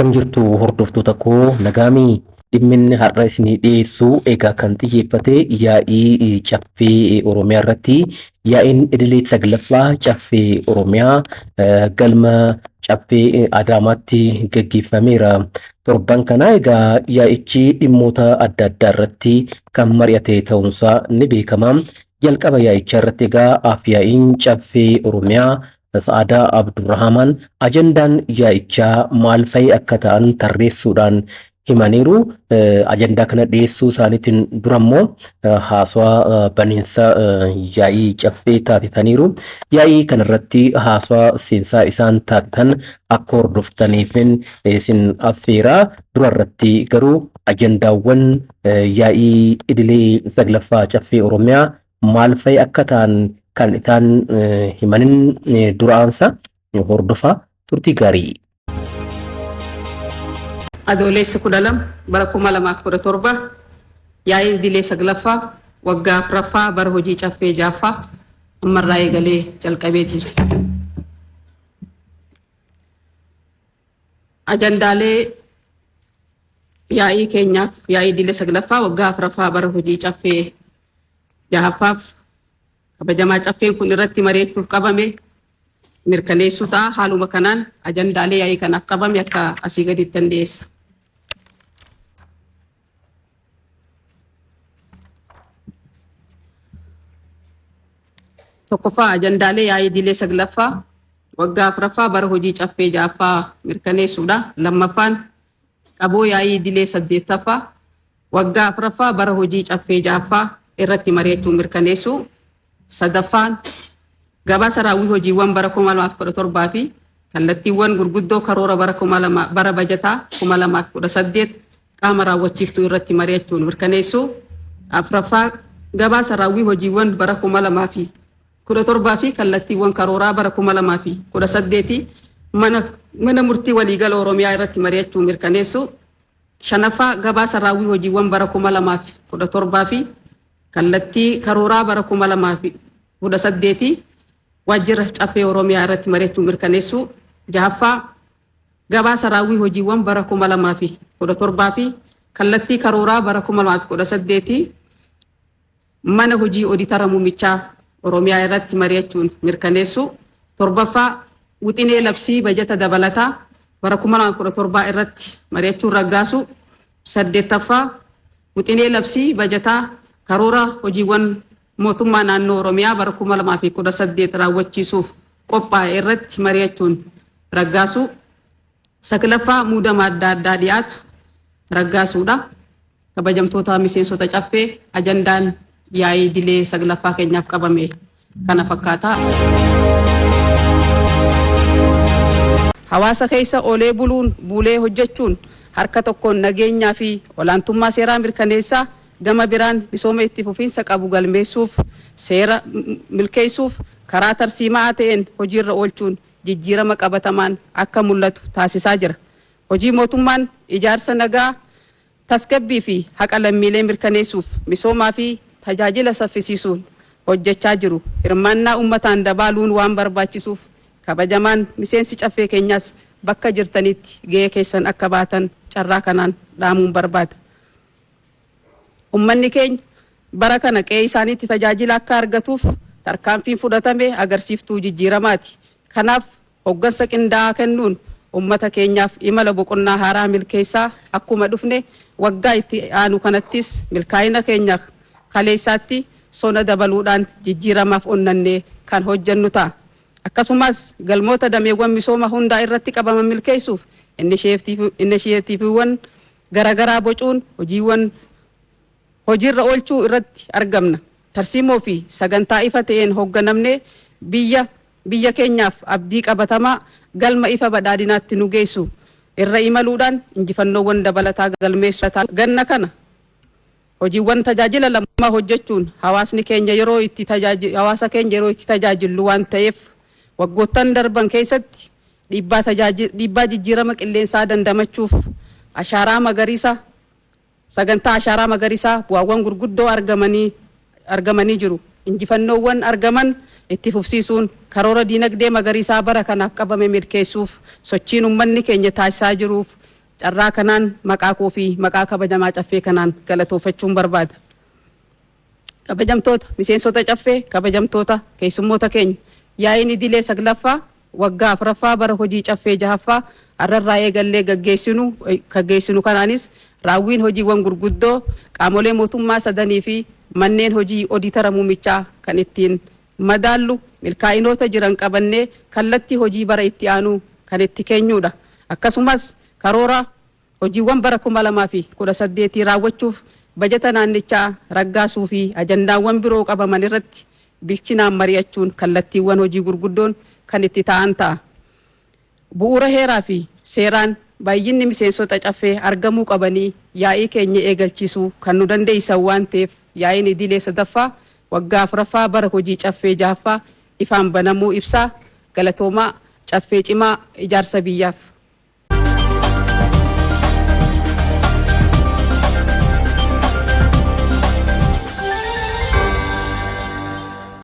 Akkam jirtu hordoftoota koo nagaamii dhimminni har'a isinii dhiyeessu egaa kan xiyyeeffate yaa'ii caffee Oromiyaa irratti yaa'iin idilee saglaffaa caffee Oromiyaa galma caffee Adaamaatti gaggeeffameera. Torban kana egaa yaa'ichi dhimmoota adda addaa irratti kan mari'ate ta'uunsaa ni beekama. Jalqaba yaa'ichaa irratti egaa afyaa'iin caffee Oromiyaa Sa'aadaa Abdurrahaman ajandaan yaa'ichaa maal fa'i akka ta'an tarreessuudhaan himaniiru. Ajandaa kana dhiyeessuu isaaniitiin dura immoo haasawaa baniinsa yaa'ii caffee taasisaniiru. Yaa'ii kanarratti haasawaa seensaa isaan taasisan akka hordoftaniifin isin affeera. Dura irratti garuu ajandaawwan yaa'ii idilee saglaffaa caffee Oromiyaa maal fa'i akka ta'an kan isaan himanin duraansa hordofaa turtii gaarii. Adoolessa 12 bara 2017 yaa'ii idilee saglaffaa waggaa afuraffaa bara hojii caffee jaaffaa ammarraa eegalee jalqabee jira. Ajandaalee yaa'ii keenyaaf yaa'ii idilee saglaffaa waggaa afuraffaa bara hojii caffee jaaffaaf kabajamaa caffeen kun irratti mari'achuuf qabame mirkaneessuu ta'a. Haaluma kanaan ajandaalee yaa'ii kanaaf qabame akka asii gaditti dhiyeessa. Tokkoffaa ajandaalee yaa'ii idilee saglaffaa waggaa afuraffaa bara hojii caffee jaaffaa mirkaneessuudha. Lammaffaan qaboo yaa'ii idilee saddeettaffaa waggaa afuraffaa bara hojii caffee jaaffaa irratti mari'achuu mirkaneessuu. Sadaffaan gabaasa raawwii hojiiwwan bara 2017 fi kallattiiwwan gurguddoo karoora bara bajataa 2018 qaama raawwachiiftuu irratti mari'achuun mirkaneessuu. Afuraffaa gabaasa raawwii hojiiwwan bara 2017 fi kallattiiwwan karooraa bara 2018 mana murtii waliigala Oromiyaa irratti mari'achuu mirkaneessuu. Shanaffaa gabaasa raawwii hojiiwwan bara 2017 fi kallattii karooraa bara 2018 waajjira caffee Oromiyaa irratti mari'achuu mirkaneessuu. Jahaffaa gabaasa raawwii hojiiwwan bara 2017 fi kallattii karooraa bara 2018 mana hojii oditara muummichaa Oromiyaa irratti mari'achuun mirkaneessuu. Torbaffaa wixinee labsii bajata dabalataa bara 2017 irratti mari'achuun raggaasuu. Saddeettaffaa wixinee labsii bajataa karoora hojiiwwan mootummaa naannoo Oromiyaa bara 2018 raawwachiisuuf qophaa'e irratti mari'achuun raggaasuu. Saglaffaa muudama adda addaa dhiyaatu raggaasuudha. Kabajamtoota miseensota caffee ajandaan yaa'ii idilee saglaffaa keenyaaf qabame kana fakkaata. Hawaasa keessa olee bulee hojjechuun harka tokkoon nageenyaa fi olaantummaa seeraa mirkaneessaa gama biraan misooma itti fufiinsa qabu galmeessuuf seera milkeessuuf karaa tarsiimaa ta'een hojiirra oolchuun jijjiirama qabatamaan akka mul'atu taasisaa jira. Hojii mootummaan ijaarsa nagaa tasgabbii fi haqa lammiilee mirkaneessuuf misoomaa fi tajaajila saffisiisuun hojjechaa jiru. Hirmaannaa uummataan dabaaluun waan barbaachisuuf kabajamaan miseensi caffee keenyaas bakka jirtanitti gahee keessan akka baatan carraa kanaan dhaamuun barbaada. Uummanni keenya bara kana qe'ee isaaniitti tajaajila akka argatuuf tarkaanfiin fudhatame agarsiiftuu jijjiiramaati. Kanaaf hoggansa qindaa'aa kennuun uummata keenyaaf imala boqonnaa haaraa milkeessaa akkuma dhufne waggaa itti aanu kanattis milkaa'ina keenya kaleessaatti sona dabaluudhaan jijjiiramaaf onnannee kan hojjennu ta'a. Akkasumas galmoota dameewwan misooma hundaa irratti qabaman milkeessuuf inisheetiifiiwwan garaagaraa bocuun hojiirra oolchuu irratti argamna. Tarsiimoo fi sagantaa ifa ta'een hoogganamne biyya keenyaaf abdii qabatamaa galma ifa badhaadhinaatti nu geessu irra imaluudhaan injifannoowwan dabalataa galmeessu. Ganna kana hojiiwwan tajaajila lammaa hojjechuun hawaasa keenya yeroo itti tajaajilu waan ta'eef waggoottan darban keessatti dhiibbaa jijjiirama qilleensaa dandamachuuf sagantaa ashaaraa magariisaa bu'aawwan gurguddoo argamanii jiru. Injifannoowwan argaman itti fufsiisuun karoora diinagdee magariisaa bara kanaaf qabame milkeessuuf sochiin uummanni keenya taasisaa jiruuf carraa kanaan maqaa koo fi maqaa kabajamaa caffee kanaan galatoofachuun barbaada. Kabajamtoota miseensota caffee, kabajamtoota keessummoota keenya, yaa'iin idilee saglaffaa waggaa afuraffaa bara hojii caffee jahaffaa har'arraa eegallee gaggeessinu kanaanis raawwiin hojiiwwan gurguddoo qaamolee mootummaa sadanii fi manneen hojii oditara muumichaa kan ittiin madaallu milkaa'inoota jiran qabannee kallattii hojii bara itti aanu kan itti keenyudha. Akkasumas karoora hojiiwwan bara 2018 raawwachuuf bajata naannichaa raggaasuu fi ajandaawwan biroo qabaman irratti bilchinaan mari'achuun kallattiiwwan hojii gurguddoon kan itti ta'an ta'a. Bu'uura heeraa fi seeraan baay'inni miseensota caffee argamuu qabanii yaa'ii keenya eegalchiisuu kan nu dandeessisan waan ta'eef yaa'iin idilee sadaffaa waggaa afuraffaa bara hojii caffee jahaffaa ifaan banamuu ibsaa. Galatoomaa caffee cimaa ijaarsa biyyaaf.